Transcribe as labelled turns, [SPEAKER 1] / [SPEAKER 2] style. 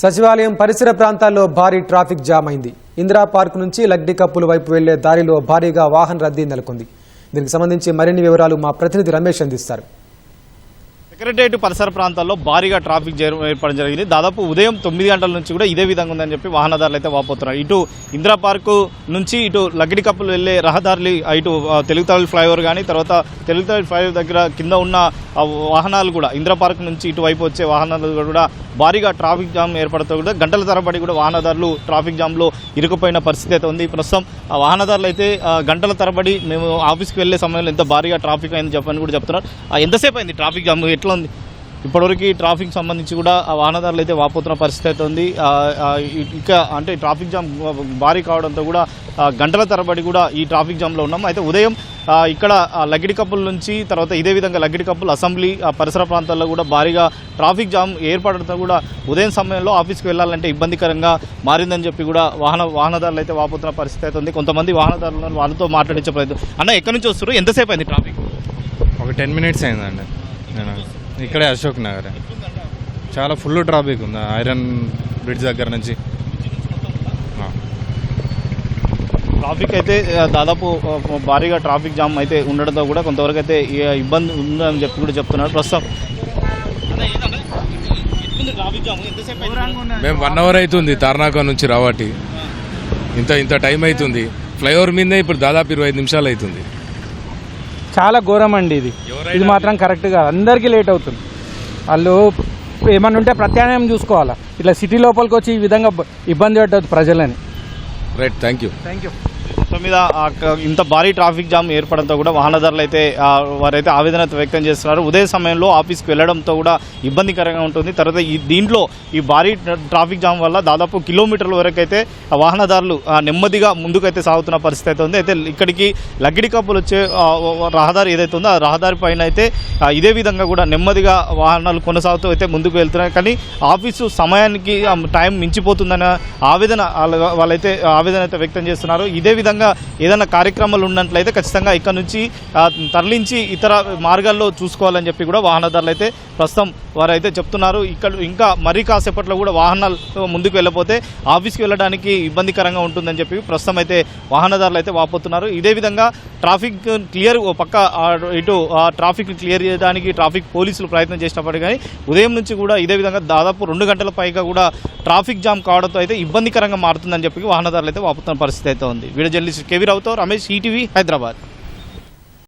[SPEAKER 1] సచివాలయం పరిసర ప్రాంతాల్లో భారీ ట్రాఫిక్ జామ్ అయింది. ఇందిరా పార్క్ నుంచి లగ్డి కప్పుల వైపు వెళ్లే దారిలో భారీగా వాహన రద్దీ నెలకొంది. దీనికి సంబంధించి మరిన్ని వివరాలు మా ప్రతినిధి రమేష్ అందిస్తారు.
[SPEAKER 2] సెక్రటేరియట్ పరిసర ప్రాంతాల్లో భారీగా ట్రాఫిక్ ఏర్పడడం జరిగింది. దాదాపు ఉదయం 9 గంటల నుంచి కూడా ఇదే విధంగా ఉందని చెప్పి వాహనదారులు అయితే వాపోతున్నారు. ఇటు ఇందిరా పార్కు నుంచి ఇటు లగ్డి కప్పులు వెళ్లే రహదారులు, ఇటు తెలుగుతల్లి ఫ్లైఓవర్ కానీ తర్వాత తెలుగుతల్లి ఫ్లైఓవర్ దగ్గర కింద ఉన్న వాహనాలు కూడా ఇందిరా పార్క్ నుంచి ఇటువైపు వచ్చే వాహనాలు కూడా భారీగా ట్రాఫిక్ జామ్ ఏర్పడుతూ కూడా గంటల తరబడి కూడా వాహనదారులు ట్రాఫిక్ జామ్లో ఇరుక్కుపోయిన పరిస్థితి అయితే ఉంది. ప్రస్తుతం ఆ వాహనదారులు అయితే గంటల తరబడి మేము ఆఫీస్కి వెళ్లే సమయంలో ఎంత భారీగా ట్రాఫిక్ అయింది చెప్పని కూడా చెప్తున్నారు. ఎంతసేపు అయింది ట్రాఫిక్ జామ్, ఎట్లా ఉంది ఇప్పటివరకు ట్రాఫిక్ సంబంధించి కూడా ఆ వాహనదారులు అయితే వాపోతున్న పరిస్థితి అయితే ఉంది. ఇంకా అంటే ట్రాఫిక్ జామ్ భారీ కావడంతో కూడా గంటల తరబడి కూడా ఈ ట్రాఫిక్ జామ్లో ఉన్నాం. అయితే ఉదయం ఇక్కడ లగ్గిడి కప్పుల నుంచి తర్వాత ఇదే విధంగా లగ్గిడి కప్పులు అసెంబ్లీ పరిసర ప్రాంతాల్లో కూడా భారీగా ట్రాఫిక్ జామ్ ఏర్పడడంతో కూడా ఉదయం సమయంలో ఆఫీస్కి వెళ్ళాలంటే ఇబ్బందికరంగా మారిందని చెప్పి కూడా వాహనదారులు అయితే వాపోతున్న పరిస్థితి అయితే ఉంది. కొంతమంది వాహనదారులు వాళ్ళతో మాట్లాడించే ప్రయత్నం. అన్న ఎక్కడి నుంచి వస్తారు, ఎంతసేపు అయింది ట్రాఫిక్?
[SPEAKER 3] ఒక 10 minutes అయిందండి. నేను ఇక్కడే అశోక్ నగర్, చాలా ఫుల్ ట్రాఫిక్ ఉంది ఐరన్ బ్రిడ్జ్ దగ్గర నుంచి.
[SPEAKER 2] ట్రాఫిక్ అయితే దాదాపు భారీగా ట్రాఫిక్ జామ్ అయితే ఉండడంతో కూడా కొంతవరకు అయితే ఇబ్బంది ఉందని చెప్పి కూడా చెప్తున్నారు. ప్రస్తుతం
[SPEAKER 4] మేము 1 hour అవుతుంది తార్నాక నుంచి రావటి, ఇంత టైం అవుతుంది. ఫ్లైఓవర్ మీదే ఇప్పుడు దాదాపు 25 నిమిషాలు అవుతుంది.
[SPEAKER 5] చాలా ఘోరం అండి ఇది మాత్రం కరెక్ట్గా అందరికీ లేట్ అవుతుంది. వాళ్ళు ఏమన్నా ఉంటే ప్రత్యామ్నాయం చూసుకోవాలా, ఇట్లా సిటీ లోపలికి వచ్చి ఈ విధంగా ఇబ్బంది పెట్టద్దు ప్రజలని.
[SPEAKER 4] Right, thank you.
[SPEAKER 2] మీద ఇంత భారీ ట్రాఫిక్ జామ్ ఏర్పడంతో కూడా వాహనదారులు అయితే వారైతే ఆవేదన వ్యక్తం చేస్తున్నారు. ఉదయం సమయంలో ఆఫీస్కి వెళ్లడంతో కూడా ఇబ్బందికరంగా ఉంటుంది. తర్వాత దీంట్లో ఈ భారీ ట్రాఫిక్ జామ్ వల్ల దాదాపు కిలోమీటర్ల వరకు అయితే వాహనదారులు నెమ్మదిగా ముందుకైతే సాగుతున్న పరిస్థితి అయితే ఉంది. అయితే ఇక్కడికి లగ్గిడి కప్పులు వచ్చే రహదారి ఏదైతే ఉందో ఆ రహదారి పైన అయితే ఇదే విధంగా కూడా నెమ్మదిగా వాహనాలు కొనసాగుతూ అయితే ముందుకు వెళ్తున్నాయి. కానీ ఆఫీసు సమయానికి టైం మించిపోతుందన్న ఆవేదన వాళ్ళైతే ఆవేదన అయితే వ్యక్తం చేస్తున్నారు. ఇదే విధంగా ఏదైనా కార్యక్రమాలు ఉన్నట్లయితే ఖచ్చితంగా ఇక్కడ నుంచి తరలించి ఇతర మార్గాల్లో చూసుకోవాలని చెప్పి కూడా వాహనదారులు అయితే ప్రస్తుతం వారైతే చెప్తున్నారు. ఇక్కడ ఇంకా మరీ కాసేపట్లో కూడా వాహనాలు ముందుకు వెళ్ళకపోతే ఆఫీస్కి వెళ్ళడానికి ఇబ్బందికరంగా ఉంటుందని చెప్పి ప్రస్తుతం అయితే వాహనదారులు అయితే వాపోతున్నారు. ఇదే విధంగా ట్రాఫిక్ క్లియర్ పక్క ఇటు ట్రాఫిక్ క్లియర్ చేయడానికి ట్రాఫిక్ పోలీసులు ప్రయత్నం చేసినప్పటికీ కానీ ఉదయం నుంచి కూడా ఇదే విధంగా దాదాపు 2 గంటల పైగా కూడా ట్రాఫిక్ జామ్ కావడంతో అయితే ఇబ్బందికరంగా మారుతుందని చెప్పి వాహనదారులు అయితే వాపోతున్న పరిస్థితి అయితే ఉంది. వీడియో జర్నలిస్ట్ కేవీ రావుతో రమేష్, ఈటీవీ, హైదరాబాద్.